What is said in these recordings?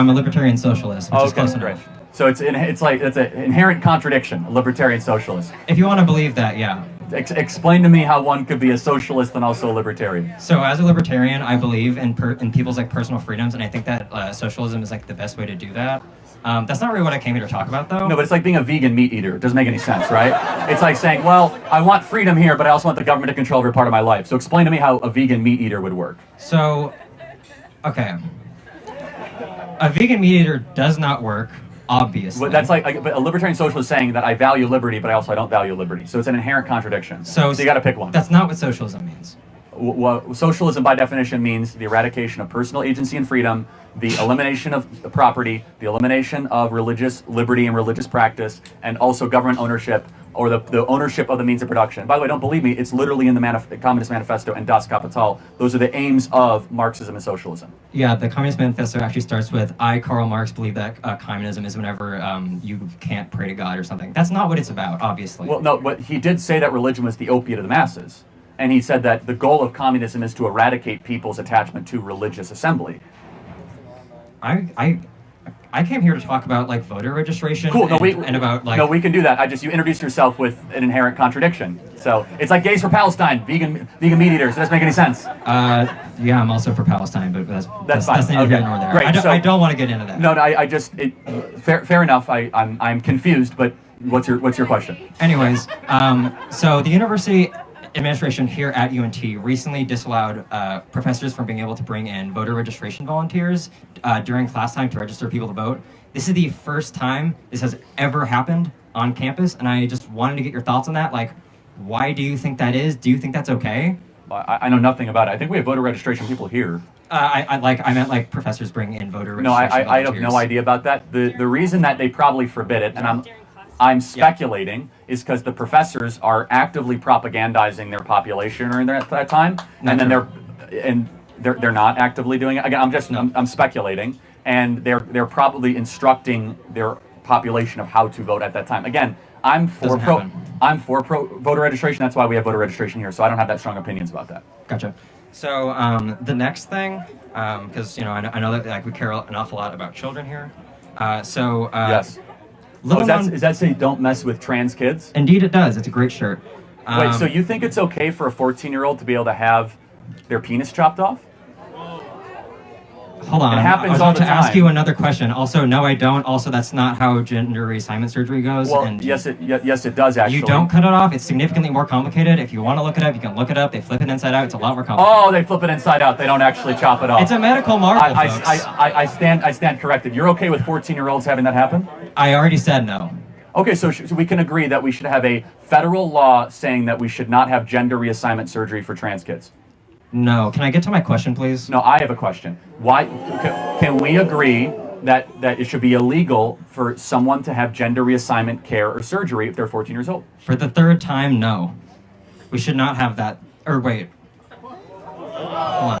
I'm a libertarian socialist, which is close enough. Great. So it's an inherent contradiction, a libertarian socialist. If you want to believe that, yeah. Explain to me how one could be a socialist and also a libertarian. So as a libertarian, I believe in people's like personal freedoms, and I think that socialism is like the best way to do that. That's not really what I came here to talk about, though. No, but it's like being a vegan meat eater. It doesn't make any sense, right? It's like saying, well, I want freedom here, but I also want the government to control every part of my life. So explain to me how a vegan meat eater would work. So, okay. A vegan meat eater does not work, obviously. But that's like a libertarian socialist saying that I value liberty, but I don't value liberty. So it's an inherent contradiction. So you got to pick one. That's not what socialism means. Socialism, by definition, means the eradication of personal agency and freedom, the elimination of property, the elimination of religious liberty and religious practice, and also government ownership, or the ownership of the means of production. By the way, don't believe me, it's literally in the Communist Manifesto and Das Kapital. Those are the aims of Marxism and socialism. Yeah, the Communist Manifesto actually starts with, I, Karl Marx, believe that communism is whenever you can't pray to God or something. That's not what it's about, obviously. Well, no, but he did say that religion was the opiate of the masses. And he said that the goal of communism is to eradicate people's attachment to religious assembly. I came here to talk about like voter registration. Cool. And about like. No, we can do that. You introduced yourself with an inherent contradiction. So it's like gays for Palestine, vegan meat eaters. It doesn't make any sense. Yeah, I'm also for Palestine, but that's fine. That's neither here nor there. Great. I don't want to get into that. No, fair enough. I'm confused, but what's your question? Anyways, so the university administration here at UNT recently disallowed professors from being able to bring in voter registration volunteers during class time to register people to vote. This is the first time this has ever happened on campus, and I just wanted to get your thoughts on that. Like, why do you think that is? Do you think that's okay? I know nothing about it. I think we have voter registration people here. I meant like professors bring in voter registration volunteers. I have no idea about that. The reason that they probably forbid it, and I'm speculating, is because the professors are actively propagandizing their population during that time, and then they're not actively doing it. Again, I'm speculating, and they're probably instructing their population of how to vote at that time. Again, I'm for voter registration. That's why we have voter registration here. So I don't have that strong opinions about that. Gotcha. So the next thing, because I know that like we care an awful lot about children here. Yes. Does that say don't mess with trans kids? Indeed it does. It's a great shirt. Wait, so you think it's okay for a 14-year-old to be able to have their penis chopped off? Hold on. It happens I was all about the to time. ask you another question. Also, no, I don't. Also, that's not how gender reassignment surgery goes. Well, and yes, it does actually. You don't cut it off. It's significantly more complicated. If you want to look it up, you can look it up. They flip it inside out. It's a lot more complicated. Oh, they flip it inside out. They don't actually chop it off. It's a medical marvel, folks. I stand corrected. You're okay with 14-year-olds having that happen? I already said no. Okay, so we can agree that we should have a federal law saying that we should not have gender reassignment surgery for trans kids. No. Can I get to my question, please? No, I have a question. Why can we agree that it should be illegal for someone to have gender reassignment care or surgery if they're 14 years old? For the third time, no. We should not have that. Or wait. Hold on.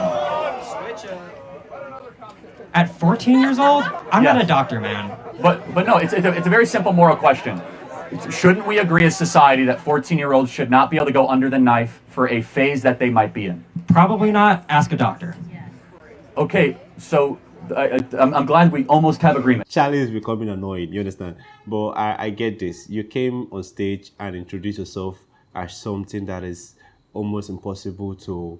At 14 years old? I'm not a doctor, man. But no, it's a very simple moral question. Shouldn't we agree as society that 14-year-olds should not be able to go under the knife for a phase that they might be in? Probably not. Ask a doctor. Okay, so I'm glad we almost have agreement. Charlie is becoming annoyed, you understand? But I get this. You came on stage and introduced yourself as something that is almost impossible to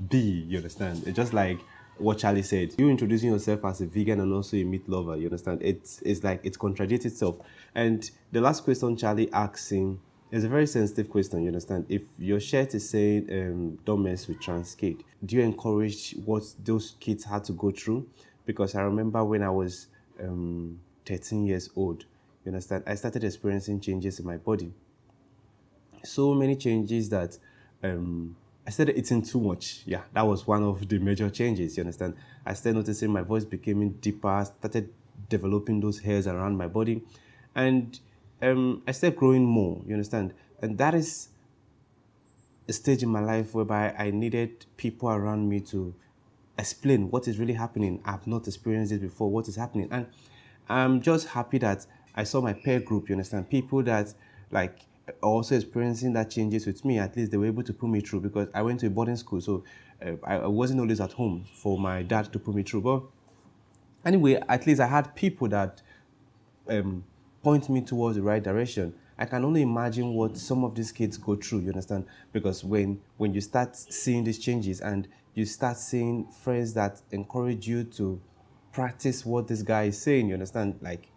be, you understand? It's just like what Charlie said. You introducing yourself as a vegan and also a meat lover, you understand? It's like it contradicts itself. And the last question Charlie asking is a very sensitive question, you understand? If your shirt is saying don't mess with trans kids, do you encourage what those kids had to go through? Because I remember when I was 13 years old, you understand, I started experiencing changes in my body. So many changes that I started eating too much. Yeah, that was one of the major changes, you understand? I started noticing my voice becoming deeper, started developing those hairs around my body, and I started growing more, you understand? And that is a stage in my life whereby I needed people around me to explain what is really happening. I've not experienced it before, what is happening. And I'm just happy that I saw my peer group, you understand? People that like also experiencing that changes with me. At least they were able to put me through, because I went to a boarding school, so I wasn't always at home for my dad to put me through. But Anyway, at least I had people that point me towards the right direction. I can only imagine what some of these kids go through, you understand? Because when you start seeing these changes and you start seeing friends that encourage you to practice what this guy is saying, you understand? Like,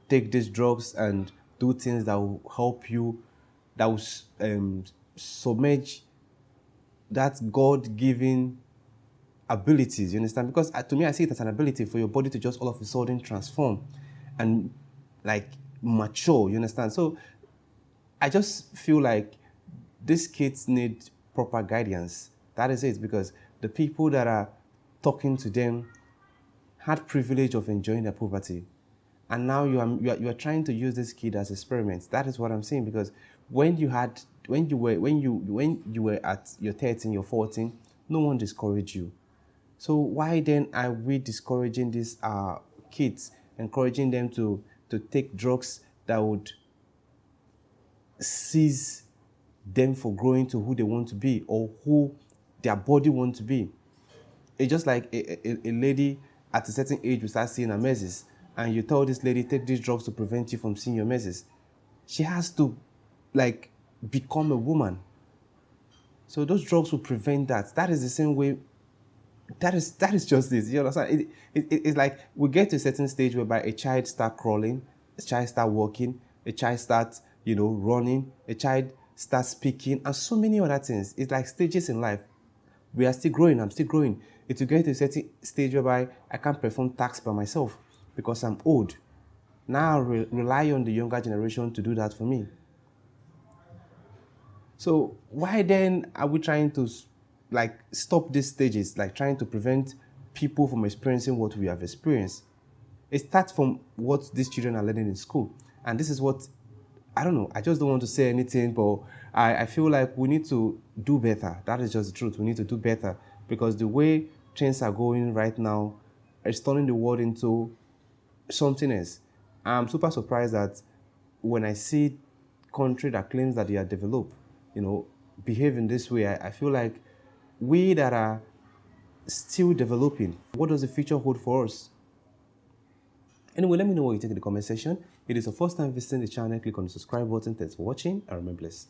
take these drugs and do things that will help you, that will submerge that God-given abilities, you understand? Because to me, I see it as an ability for your body to just all of a sudden transform and like mature, you understand? So I just feel like these kids need proper guidance. That is it, because the people that are talking to them had privilege of enjoying their poverty, and now you are trying to use this kid as experiments. That is what I'm saying, because when you were at your 13, your 14, no one discouraged you. So why then are we discouraging these kids, encouraging them to take drugs that would seize them for growing to who they want to be or who their body wants to be? It's just like a lady at a certain age will start seeing her menses, and you tell this lady, take these drugs to prevent you from seeing your menses. She has to like become a woman. So those drugs will prevent that. That is the same way. That is just this. You understand? It's like we get to a certain stage whereby a child start crawling, a child start walking, a child start running, a child start speaking, and so many other things. It's like stages in life. We are still growing. I'm still growing. It will get to a certain stage whereby I can't perform tasks by myself because I'm old. Now I rely on the younger generation to do that for me. So why then are we trying to like stop these stages, like trying to prevent people from experiencing what we have experienced? It starts from what these children are learning in school. And this is what, I don't know, I just don't want to say anything, but I feel like we need to do better. That is just the truth. We need to do better, because the way things are going right now is turning the world into something else. I'm super surprised that when I see country that claims that they are developed, behave in this way, I feel like we that are still developing, what does the future hold for us? Anyway, let me know what you think in the comment section. If it is your first time visiting the channel, click on the subscribe button. Thanks for watching and remain blessed.